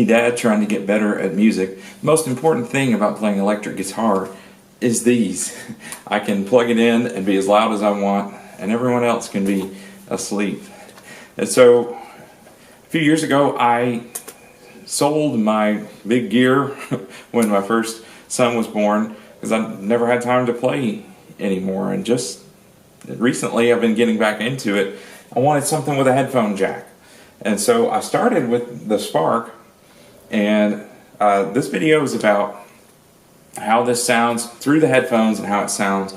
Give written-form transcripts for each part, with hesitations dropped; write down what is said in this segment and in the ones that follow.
dad trying to get better at music. Most important thing about playing electric guitar is these. I can plug it in and be as loud as I want, and everyone else can be asleep. And so a few years ago I sold my big gear when my first son was born, because I never had time to play anymore, and just recently I've been getting back into it. I wanted something with a headphone jack, and so I started with the Spark, and this video is about how this sounds through the headphones and how it sounds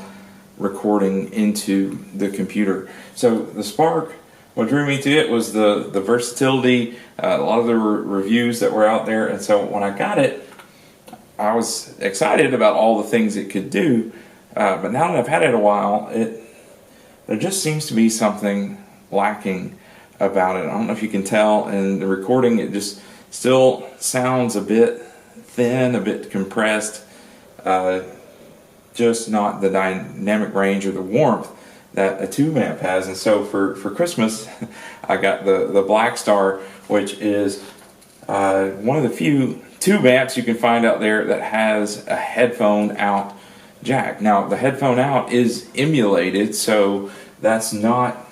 recording into the computer. So the Spark, what drew me to it was the versatility, a lot of the reviews that were out there, and so when I got it, I was excited about all the things it could do, but now that I've had it a while, there just seems to be something lacking about it. I don't know if you can tell in the recording, it just still sounds a bit thin, a bit compressed, just not the dynamic range or the warmth that a tube amp has. And so for Christmas I got the Blackstar, which is one of the few tube amps you can find out there that has a headphone out jack. Now the headphone out is emulated, so that's not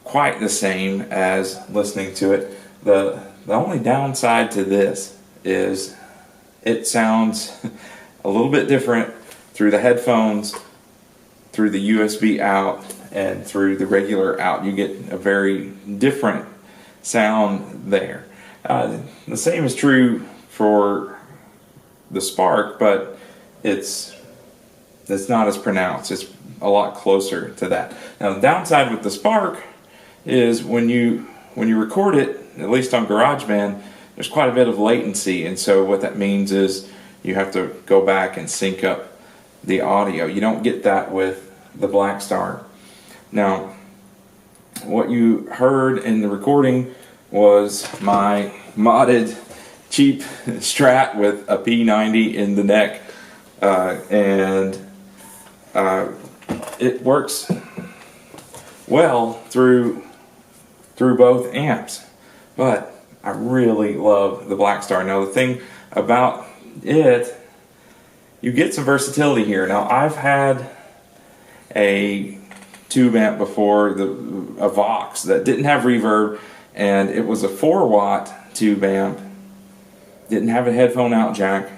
quite the same as listening to it. The only downside to this is it sounds a little bit different through the headphones, through the USB out, and through the regular out. You get a very different sound there. The same is true for the Spark, but it's not as pronounced. It's a lot closer to that. Now the downside with the Spark is when you record it, at least on Garageband, there's quite a bit of latency, and so what that means is you have to go back and sync up the audio. You don't get that with the Blackstar. Now what you heard in the recording was my modded cheap Strat with a P90 in the neck, and it works well through both amps, but I really love the Blackstar. Now the thing about it, you get some versatility here. Now I've had a tube amp before, a Vox, that didn't have reverb, and it was a 4-watt tube amp, didn't have a headphone out jack,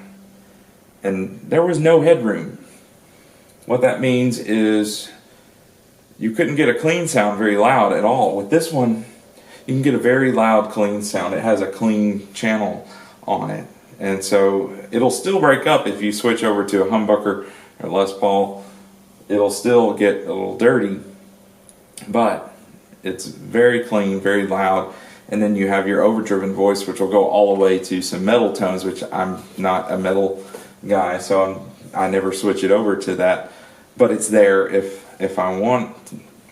and there was no headroom. What that means is you couldn't get a clean sound very loud at all. With this one, you can get a very loud clean sound. It has a clean channel on it, and so it'll still break up if you switch over to a humbucker or Les Paul. It'll still get a little dirty, but it's very clean, very loud. And then you have your overdriven voice, which will go all the way to some metal tones, which I'm not a metal guy, so I never switch it over to that, but it's there if I want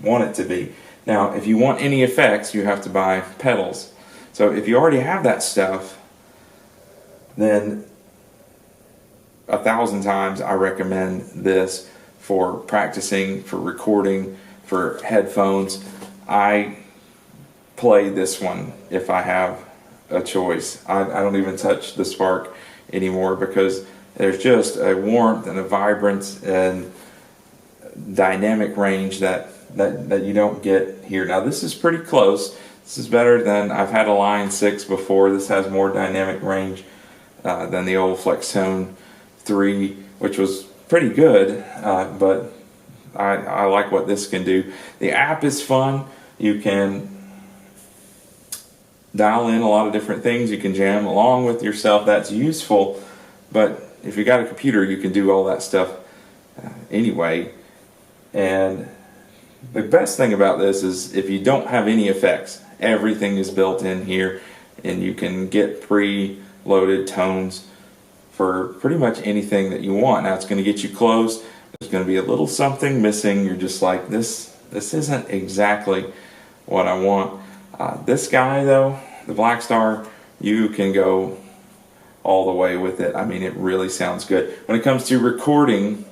it to be. Now if you want any effects, you have to buy pedals. So if you already have that stuff, then 1,000 times I recommend this for practicing, for recording, for headphones. I play this one if I have a choice. I don't even touch the Spark anymore, because there's just a warmth and a vibrance and dynamic range that you don't get here. Now this is pretty close. This is better than, I've had a Line 6 before. This has more dynamic range than the old Flextone 3, which was pretty good, but I like what this can do. The app is fun. You can dial in a lot of different things. You can jam along with yourself. That's useful, but if you got a computer, you can do all that stuff anyway. And the best thing about this is if you don't have any effects, everything is built in here, and you can get pre-loaded tones for pretty much anything that you want. Now it's going to get you close. There's going to be a little something missing. You're just like, this isn't exactly what I want. This guy though, the Blackstar, you can go all the way with it. I mean, it really sounds good. When it comes to recording,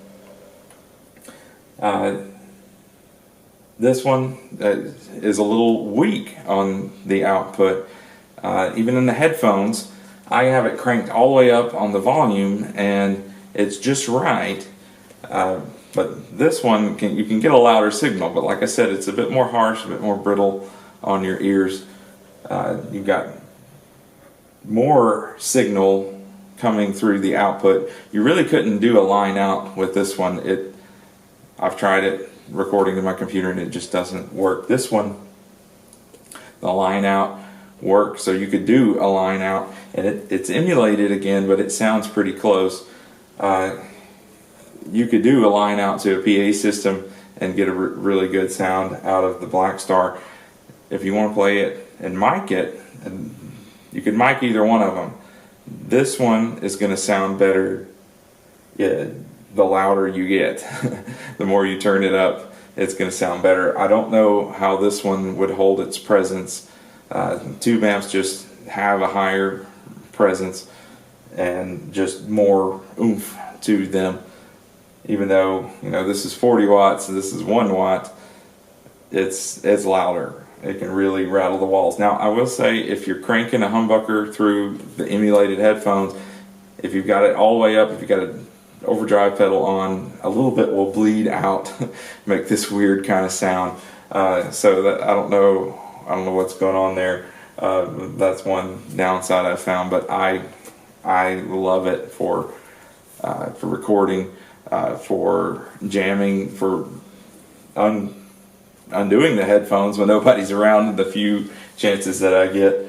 this one is a little weak on the output. Even in the headphones, I have it cranked all the way up on the volume, and it's just right. But this one, you can get a louder signal, but like I said, it's a bit more harsh, a bit more brittle on your ears. You've got more signal coming through the output. You really couldn't do a line out with this one. I've tried it recording to my computer and it just doesn't work. This one, the line out works, so you could do a line out, and it's emulated again, but it sounds pretty close. You could do a line out to a PA system and get a really good sound out of the Blackstar. If you want to play it and mic it, and you can mic either one of them. This one is going to sound better the louder you get. The more you turn it up, it's going to sound better. I don't know how this one would hold its presence. Tube amps just have a higher presence and just more oomph to them. Even though, you know, this is 40 watts and this is 1 watt, it's louder. It can really rattle the walls. Now, I will say, if you're cranking a humbucker through the emulated headphones, if you've got it all the way up, if you've got an overdrive pedal on, a little bit will bleed out, make this weird kind of sound. So that, I don't know what's going on there. That's one downside I found, but I love it for recording, for jamming, for undoing the headphones when nobody's around. The few chances that I get,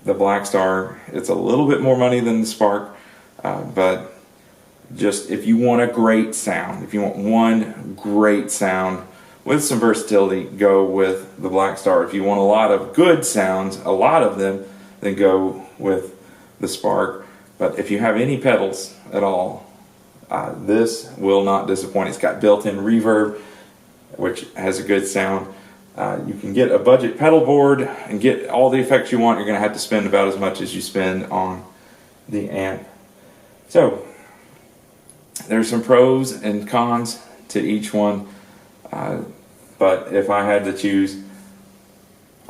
the Blackstar, it's a little bit more money than the Spark, but just if you want a great sound, if you want one great sound with some versatility, go with the Blackstar. If you want a lot of good sounds, a lot of them, then go with the Spark. But if you have any pedals at all, this will not disappoint. It's got built-in reverb, which has a good sound. You can get a budget pedal board and get all the effects you want. You're going to have to spend about as much as you spend on the amp. So there's some pros and cons to each one, but if I had to choose,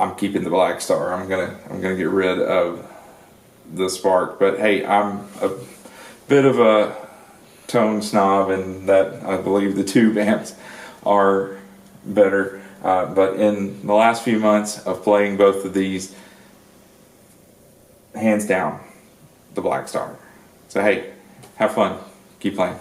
I'm keeping the Blackstar. I'm gonna get rid of the Spark. But hey, I'm a bit of a tone snob, and that I believe the tube amps are better. But in the last few months of playing both of these, hands down, the Blackstar. So hey, have fun, keep playing.